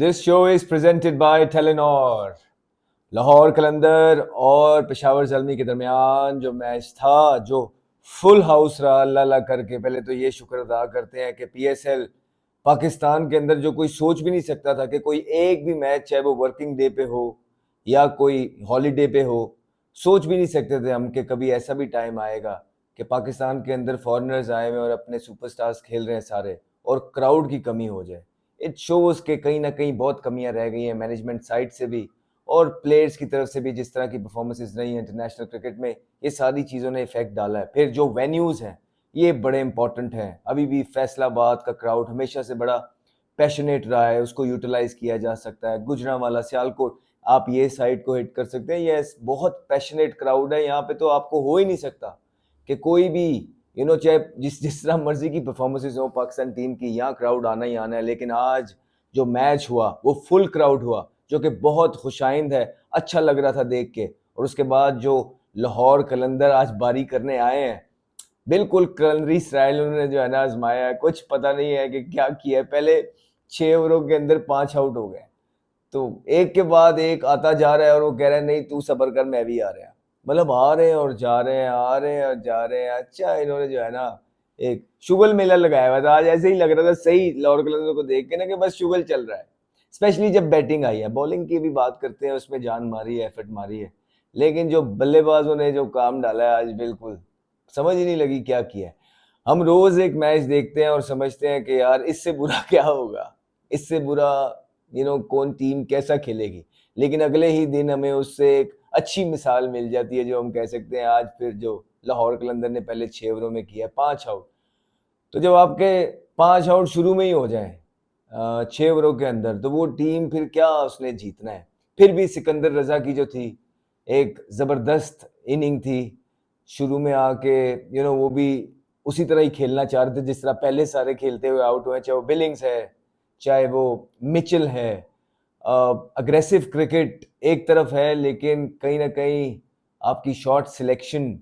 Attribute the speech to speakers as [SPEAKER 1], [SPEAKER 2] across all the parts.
[SPEAKER 1] This show is presented by Telenor. Lahore Qalandar और पेशावर ज़ल्मी के दरमियान जो मैच था, जो फुल हाउस रहा, अल्लाह अल्लाह करके पहले तो ये शुक्र अदा करते हैं कि पीएसएल पाकिस्तान के अंदर जो कोई सोच भी नहीं सकता था कि कोई एक भी मैच, चाहे वो वर्किंग डे पे हो या कोई हॉलीडे पे हो, सोच भी नहीं सकते थे हम कि कभी ऐसा भी टाइम आएगा कि पाकिस्तान के अंदर फॉरेनर्स आए हुए और अपने सुपरस्टार्स खेल रहे हैं सारे, और क्राउड की कमी हो जाए। इट शोज़ के कहीं ना कहीं बहुत कमियां रह गई हैं मैनेजमेंट साइड से भी और प्लेयर्स की तरफ से भी। जिस तरह की परफॉर्मेंसेज रही हैं इंटरनेशनल क्रिकेट में, ये सारी चीज़ों ने इफेक्ट डाला है। फिर जो वेन्यूज़ हैं, ये बड़े इंपॉर्टेंट हैं। अभी भी फैसलाबाद का क्राउड हमेशा से बड़ा पैशनेट रहा है, उसको यूटिलाइज किया जा सकता है। गुजरांवाला, सियालकोट, आप ये साइड को हिट कर सकते हैं। यस, बहुत पैशनेट क्राउड है यहाँ पे, तो आपको हो ही नहीं सकता कि कोई भी चाहे जिस जिस तरह मर्जी की परफॉर्मेंसेज हो पाकिस्तान टीम की, यहाँ क्राउड आना ही आना है। लेकिन आज जो मैच हुआ वो फुल क्राउड हुआ, जो कि बहुत खुशाइंद है, अच्छा लग रहा था देख के। और उसके बाद जो लाहौर कलंदर आज बारी करने आए हैं, बिल्कुल कलनरी स्टाइल उन्होंने जो है ना आजमाया है। कुछ पता नहीं है कि क्या किया है। पहले 6 ओवरों के अंदर 5 आउट हो गए, तो एक के बाद एक आता जा रहा है और वो कह रहे हैं नहीं तू सबर कर, मैं भी आ रहा। मतलब आ रहे हैं और जा रहे हैं, आ रहे हैं और जा रहे हैं। अच्छा, इन्होंने जो है ना एक शुगल मेला लगाया हुआ था आज। ऐसे ही लग रहा था सही लाहौर कलंदर को देख के ना कि बस शुगल चल रहा है। स्पेशली जब बैटिंग आई है, बॉलिंग की भी बात करते हैं, उसमें जान मारी है, एफर्ट मारी है। लेकिन जो बल्लेबाजों ने जो काम डाला है आज, बिल्कुल समझ ही नहीं लगी क्या किया है। हम रोज एक मैच देखते हैं और समझते हैं कि यार इससे बुरा क्या होगा, इससे बुरा कौन टीम कैसा खेलेगी। लेकिन अगले ही दिन हमें उससे एक अच्छी मिसाल मिल जाती है, जो हम कह सकते हैं आज फिर जो लाहौर कलंदर ने पहले 6 ओवरों में किया 5 आउट। तो जब आपके 5 आउट शुरू में ही हो जाए 6 ओवरों के अंदर, तो वो टीम फिर क्या उसने जीतना है। फिर भी सिकंदर रजा की जो थी, एक जबरदस्त इनिंग थी। शुरू में आके वो भी उसी तरह ही खेलना चाह रहे थे जिस तरह पहले सारे खेलते हुए आउट हुए, चाहे वो बिलिंग्स है, चाहे वो मिचेल है। अग्रेसिव क्रिकेट एक तरफ है, लेकिन कहीं ना कहीं आपकी शॉट सिलेक्शन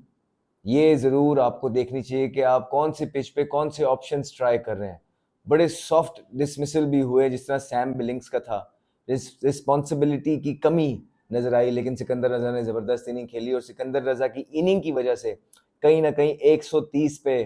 [SPEAKER 1] ये ज़रूर आपको देखनी चाहिए कि आप कौन से पिच पे कौन से ऑप्शंस ट्राई कर रहे हैं। बड़े सॉफ्ट डिसमिसल भी हुए, जिस तरह सैम बिलिंग्स का था। रिस्पॉन्सिबिलिटी की कमी नजर आई, लेकिन सिकंदर रजा ने ज़बरदस्त इनिंग खेली और सिकंदर रजा की इनिंग की वजह से कहीं ना कहीं 130 पे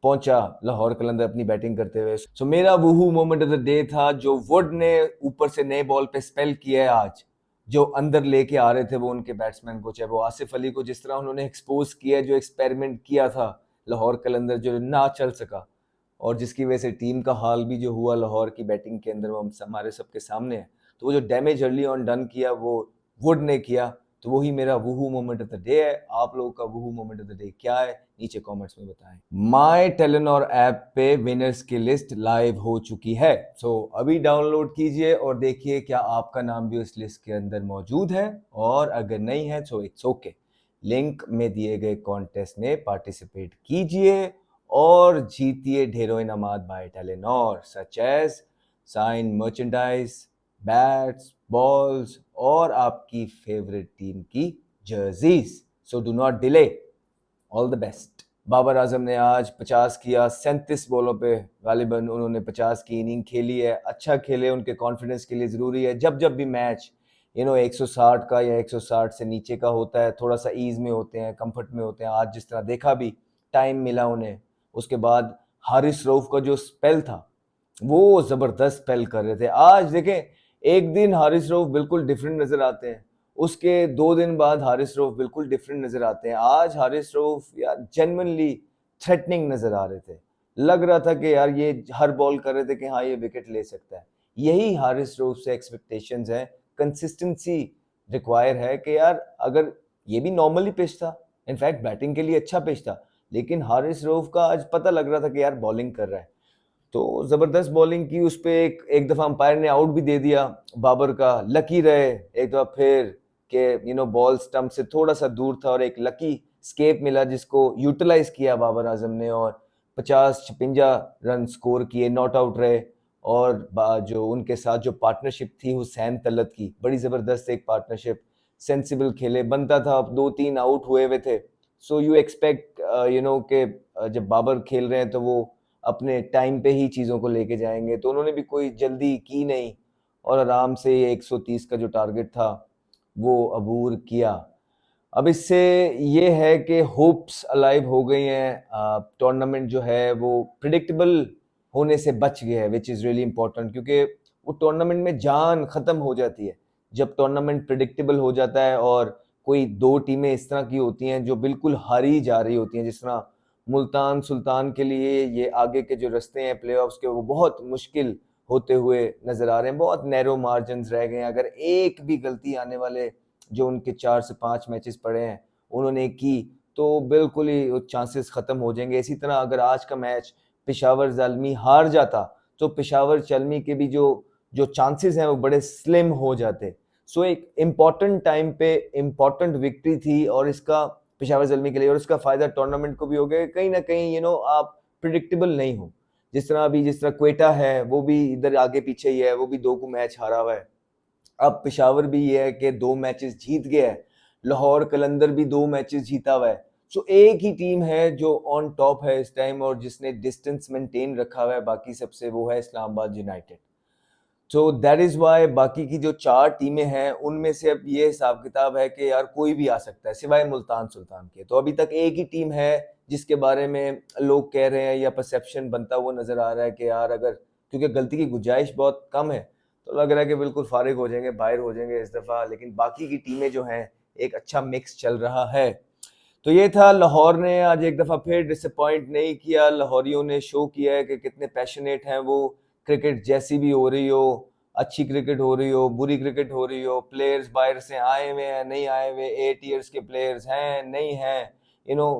[SPEAKER 1] पहुंचा लाहौर कलंदर अपनी बैटिंग करते हुए। सो मेरा वूहू मोमेंट ऑफ द डे था जो वुड ने ऊपर से नए बॉल पे स्पेल किया है आज, जो अंदर लेके आ रहे थे वो उनके बैट्समैन को, चाहे वो आसिफ अली को, जिस तरह उन्होंने एक्सपोज किया, जो एक्सपेरिमेंट किया था लाहौर कलंदर, जो ना चल सका और जिसकी वजह से टीम का हाल भी जो हुआ लाहौर की बैटिंग के अंदर, वो हम हमारे सबके सामने है। तो वो जो डैमेज अर्ली ऑन डन किया वो वुड ने किया। तो वही मेरा वूहू मोमेंट ऑफ द डे है। आप लोगों का वूहू मोमेंट ऑफ द डे क्या है, नीचे कमेंट्स में बताएं। माय टेलीनॉर ऐप पे विनर्स की लिस्ट लाइव हो चुकी है, सो अभी डाउनलोड कीजिए और देखिए क्या आपका नाम भी उस लिस्ट के अंदर मौजूद है, और अगर नहीं है तो इट्स ओके। लिंक में दिए गए कॉन्टेस्ट में पार्टिसिपेट कीजिए और जीतिए ढेरों इनामात by Telenor, such as sign merchandise, bats, balls और आपकी फेवरेट टीम की jerseys. So do not delay, all the best. Babar Azam ने आज 50 किया 37 बॉलों पे, गालिबन उन्होंने 50 की इनिंग खेली है। अच्छा खेले, उनके कॉन्फिडेंस के लिए ज़रूरी है। जब जब भी मैच 160 का या 160 से नीचे का होता है, थोड़ा सा ईज में होते हैं, कंफर्ट में होते हैं। आज जिस तरह देखा भी, टाइम मिला उन्हें। उसके बाद हारिस रऊफ का जो स्पेल था, वो ज़बरदस्त स्पेल कर रहे थे। आज देखें, एक दिन हारिस रऊफ बिल्कुल डिफरेंट नज़र आते हैं, उसके 2 दिन बाद हारिस रऊफ बिल्कुल डिफरेंट नजर आते हैं। आज हारिस रऊफ यार जेन्युइनली थ्रेटनिंग नजर आ रहे थे। लग रहा था कि यार ये हर बॉल कर रहे थे कि हाँ ये विकेट ले सकता है। यही हारिस रऊफ से एक्सपेक्टेशंस है। कंसिस्टेंसी रिक्वायर है कि यार अगर ये भी नॉर्मली पिच था, इनफैक्ट बैटिंग के लिए अच्छा पिच था, लेकिन हारिस रऊफ का आज पता लग रहा था कि यार बॉलिंग कर रहा है। तो जबरदस्त बॉलिंग की उस पे एक दफा अंपायर ने आउट भी दे दिया बाबर का। लकी रहे एक दफा फिर के बॉल स्टंप से थोड़ा सा दूर था और एक लकी स्केप मिला, जिसको यूटिलाइज किया बाबर आजम ने और 50-56 रन स्कोर किए, नॉट आउट रहे। और जो उनके साथ जो पार्टनरशिप थी हुसैन तलत की, बड़ी जबरदस्त एक पार्टनरशिप, सेंसिबल खेले, बनता था। अब 2-3 आउट हुए हुए थे। सो यू एक्सपेक्ट के जब बाबर खेल रहे हैं तो वो अपने टाइम पे ही चीज़ों को लेके जाएंगे, तो उन्होंने भी कोई जल्दी की नहीं और आराम से ये 130 का जो टारगेट था वो अबूर किया। अब इससे ये है कि होप्स अलाइव हो गई हैं। टूर्नामेंट जो है वो प्रिडिक्टेबल होने से बच गया है, विच इज़ रियली इंपॉर्टेंट, क्योंकि वो टूर्नामेंट में जान ख़त्म हो जाती है जब टूर्नामेंट प्रिडिक्टेबल हो जाता है और कोई दो टीमें इस तरह की होती हैं जो बिल्कुल हारी जा रही होती हैं। जिस तरह मुल्तान सुल्तान के लिए ये आगे के जो रास्ते हैं प्लेऑफ्स के वो बहुत मुश्किल होते हुए नज़र आ रहे हैं, बहुत नैरो मार्जिन्स रह गए हैं। अगर एक भी गलती आने वाले जो उनके 4 से 5 मैचेस पड़े हैं उन्होंने की तो बिल्कुल ही चांसेस ख़त्म हो जाएंगे। इसी तरह अगर आज का मैच पेशावर ज़ालमी हार जाता तो पेशावर ज़ालमी के भी जो जो चांसेस हैं वो बड़े स्लिम हो जाते। सो एक इम्पॉर्टेंट टाइम पे इम्पॉर्टेंट विक्ट्री थी और इसका पेशावर ज़ालमी के लिए, और इसका फ़ायदा टूर्नामेंट को भी हो गया। कहीं ना कहीं आप प्रिडिक्टेबल नहीं हो। जिस तरह क्वेटा है वो भी इधर आगे पीछे ही है, वो भी 2 को मैच हारा हुआ है। अब पेशावर भी ये है कि 2 मैचेस जीत गया है, लाहौर कलंदर भी 2 मैचेस जीता हुआ है। सो एक ही टीम है जो ऑन टॉप है इस टाइम और जिसने डिस्टेंस मेंटेन रखा हुआ है बाकी सबसे, वो है Islamabad United. So that is why बाकी की जो 4 टीमें हैं उनमें से अब ये हिसाब किताब है कि यार कोई भी आ सकता है सिवाय मुल्तान सुल्तान के। तो अभी तक एक ही टीम है जिसके बारे में लोग कह रहे हैं या परसेप्शन बनता हुआ नज़र आ रहा है कि यार अगर, क्योंकि गलती की गुंजाइश बहुत कम है, तो लग रहा है कि बिल्कुल फारिग हो जाएंगे, बाहर हो जाएंगे इस दफ़ा। लेकिन बाकी की टीमें जो हैं एक अच्छा मिक्स चल रहा है। तो ये था, लाहौर ने आज एक दफ़ा फिर डिसअपॉइंट नहीं किया। लाहौरियों ने शो किया है कि कितने पैशनेट हैं वो। क्रिकेट जैसी भी हो रही हो, अच्छी क्रिकेट हो रही हो, बुरी क्रिकेट हो रही हो, प्लेयर्स बाहर से आए हुए हैं नहीं आए हुए, 8 ईयर्स के प्लेयर्स हैं नहीं हैं,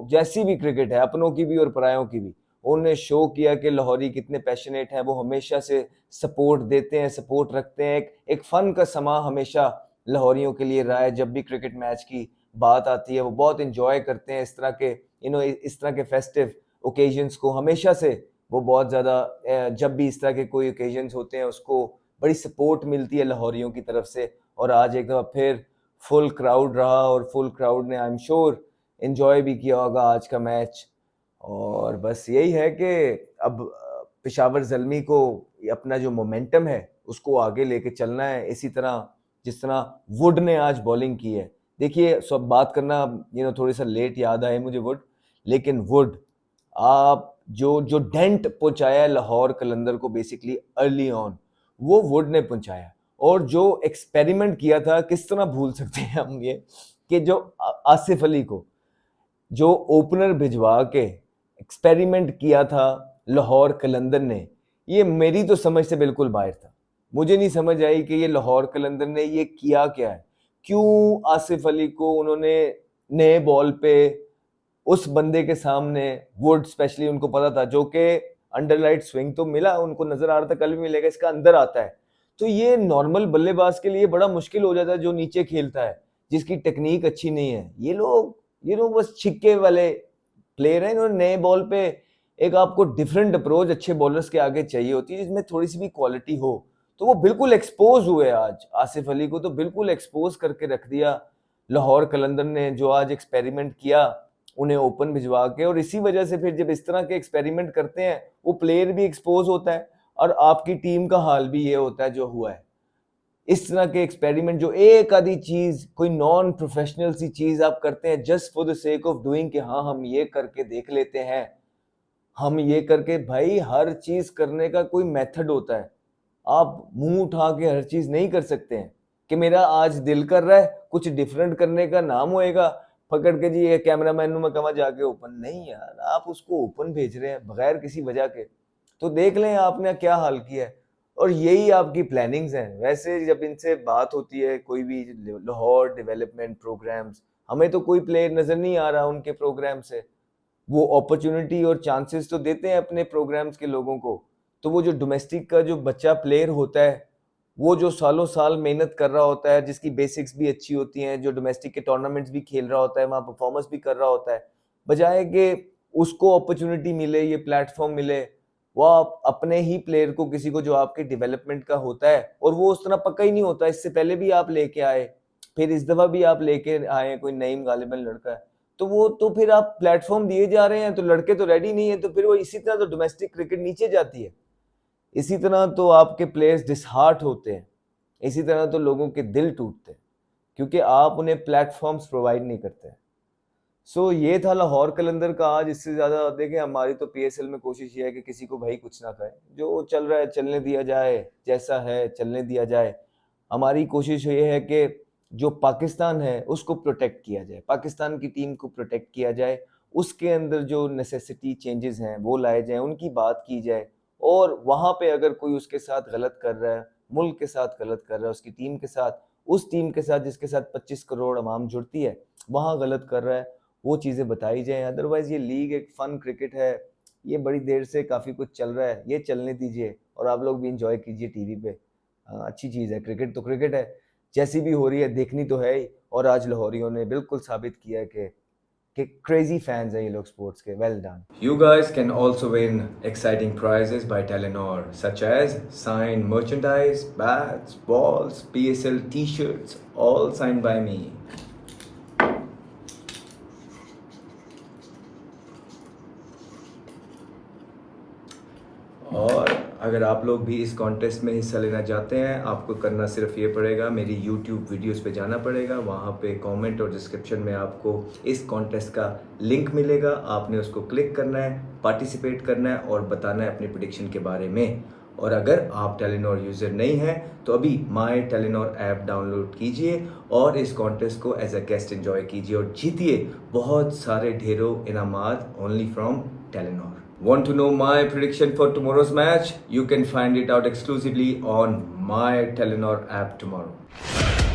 [SPEAKER 1] जैसी भी क्रिकेट है अपनों की भी और परायों की भी, उन्होंने शो किया कि लाहौरी कितने पैशनेट हैं। वो हमेशा से सपोर्ट देते हैं, सपोर्ट रखते हैं। एक फ़न का समा हमेशा लाहौरियों के लिए रहा है। जब भी क्रिकेट मैच की बात आती है वो बहुत इंजॉय करते हैं इस तरह के इस तरह के फेस्टिव ओकेजन्स को। हमेशा से वो बहुत ज़्यादा, जब भी इस तरह के कोई ओकेजन्स होते हैं उसको बड़ी सपोर्ट मिलती है लाहौरियों की तरफ से। और आज एक दफ़ा फिर फुल क्राउड रहा और फुल क्राउड ने आई एम श्योर इन्जॉय भी किया होगा आज का मैच। और बस यही है कि अब पेशावर ज़ल्मी को अपना जो मोमेंटम है उसको आगे लेके चलना है। इसी तरह जिस तरह वुड ने आज बॉलिंग की है, देखिए सब बात करना थोड़ी सा लेट याद आए मुझे वुड, लेकिन वुड आप जो डेंट पहुंचाया है लाहौर कलंदर को बेसिकली अर्ली ऑन, वो वुड ने पहुंचाया। और जो एक्सपेरिमेंट किया था, किस तरह भूल सकते हैं हम ये कि जो आसिफ अली को जो ओपनर भिजवा के एक्सपेरिमेंट किया था लाहौर कलंदर ने, ये मेरी तो समझ से बिल्कुल बाहर था। मुझे नहीं समझ आई कि ये लाहौर कलंदर ने ये किया क्या है। क्यों आसिफ अली को उन्होंने नए बॉल पे उस बंदे के सामने, वुड स्पेशली उनको पता था, जो कि अंडरलाइट स्विंग तो मिला उनको, नजर आ रहा था कल भी मिलेगा, इसका अंदर आता है। तो ये नॉर्मल बल्लेबाज के लिए बड़ा मुश्किल हो जाता है जो नीचे खेलता है, जिसकी टेक्निक अच्छी नहीं है। ये लोग बस छिक्के वाले प्लेयर हैं। इन्होंने नए बॉल पे एक आपको डिफरेंट अप्रोच अच्छे बॉलर्स के आगे चाहिए होती है जिसमें थोड़ी सी भी क्वालिटी हो। तो वो बिल्कुल एक्सपोज हुए आज, आसिफ अली को तो बिल्कुल एक्सपोज करके रख दिया लाहौर कलंदर ने, जो आज एक्सपेरिमेंट किया उन्हें ओपन भिजवा के। और इसी वजह से फिर जब इस तरह के एक्सपेरिमेंट करते हैं वो प्लेयर भी एक्सपोज होता है और आपकी टीम का हाल भी ये होता है जो हुआ है। इस तरह के एक्सपेरिमेंट, जो एक आधी चीज, कोई नॉन प्रोफेशनल सी चीज आप करते हैं just for the sake of doing, कि हाँ हम ये करके देख लेते हैं, हम ये करके, भाई हर चीज करने का कोई मेथड होता है। आप मुंह उठा के हर चीज नहीं कर सकते हैं कि मेरा आज दिल कर रहा है कुछ डिफरेंट करने का, नाम होएगा पकड़ के जी ये कैमरामैन में कमा जाके ओपन। नहीं यार, आप उसको ओपन भेज रहे हैं बगैर किसी वजह के, तो देख लें आपने क्या हाल किया है। और यही आपकी प्लानिंग्स हैं। वैसे जब इनसे बात होती है कोई भी लाहौर डेवलपमेंट प्रोग्राम्स, हमें तो कोई प्लेयर नजर नहीं आ रहा उनके प्रोग्राम से। वो अपॉर्चुनिटी और चांसेस तो देते हैं अपने प्रोग्राम्स के लोगों को। तो वो जो डोमेस्टिक का जो बच्चा प्लेयर होता है, वो जो सालों साल मेहनत कर रहा होता है, जिसकी बेसिक्स भी अच्छी होती हैं, जो डोमेस्टिक के टूर्नामेंट्स भी खेल रहा होता है, वहाँ परफॉर्मेंस भी कर रहा होता है, बजाय कि उसको अपॉर्चुनिटी मिले, ये प्लेटफॉर्म मिले, वो आप अपने ही प्लेयर को, किसी को जो आपके डेवलपमेंट का होता है, और वो उस तरह पक्का ही नहीं होता। इससे पहले भी आप लेके आए, फिर इस दफा भी आप लेके आए, कोई नईम गालिबन लड़का है, तो वो तो फिर आप प्लेटफॉर्म दिए जा रहे हैं, तो लड़के तो रेडी नहीं है, तो फिर वो इसी तरह तो डोमेस्टिक क्रिकेट नीचे जाती है। इसी तरह तो आपके प्लेयर्स डिसहार्ट होते हैं। इसी तरह तो लोगों के दिल टूटते हैं क्योंकि आप उन्हें प्लेटफॉर्म्स प्रोवाइड नहीं करते। सो ये था लाहौर कलंदर का आज। इससे ज़्यादा देखें, हमारी तो पीएसएल में कोशिश ये है कि किसी को भाई कुछ ना कहे, जो चल रहा है चलने दिया जाए, जैसा है चलने दिया जाए। हमारी कोशिश ये है कि जो पाकिस्तान है उसको प्रोटेक्ट किया जाए, पाकिस्तान की टीम को प्रोटेक्ट किया जाए, उसके अंदर जो नेसेसिटी चेंजेस हैं वो लाए जाएँ, उनकी बात की जाए। और वहाँ पे अगर कोई उसके साथ गलत कर रहा है, मुल्क के साथ गलत कर रहा है, उसकी टीम के साथ, उस टीम के साथ जिसके साथ 25 करोड़ अवाम जुड़ती है, वहाँ गलत कर रहा है, वो चीज़ें बताई जाएँ। अदरवाइज़ ये लीग एक फ़न क्रिकेट है, ये बड़ी देर से काफ़ी कुछ चल रहा है, ये चलने दीजिए और आप लोग भी एंजॉय कीजिए टीवी पे। अच्छी चीज़ है, क्रिकेट तो क्रिकेट है, जैसी भी हो रही है देखनी तो है ही। और आज लाहौरियों ने बिल्कुल साबित किया है कि crazy fans हैं ये लोग स्पोर्ट्स के। Well done. You guys can also win exciting prizes by Telenor, such as signed merchandise, bats, balls, PSL T-shirts, all signed by me. और अगर आप लोग भी इस कॉन्टेस्ट में हिस्सा लेना चाहते हैं, आपको करना सिर्फ ये पड़ेगा, मेरी यूट्यूब वीडियोस पे जाना पड़ेगा। वहाँ पे कमेंट और डिस्क्रिप्शन में आपको इस कॉन्टेस्ट का लिंक मिलेगा। आपने उसको क्लिक करना है, पार्टिसिपेट करना है और बताना है अपनी प्रेडिक्शन के बारे में। और अगर आप टेलीनॉर यूज़र नहीं हैं तो अभी माई टेलीनॉर ऐप डाउनलोड कीजिए और इस कॉन्टेस्ट को एज अ गेस्ट एंजॉय कीजिए और जीतिए बहुत सारे ढेरों इनामात only from Telenor. Want to know my prediction for tomorrow's match? You can find it out exclusively on my Telenor app tomorrow.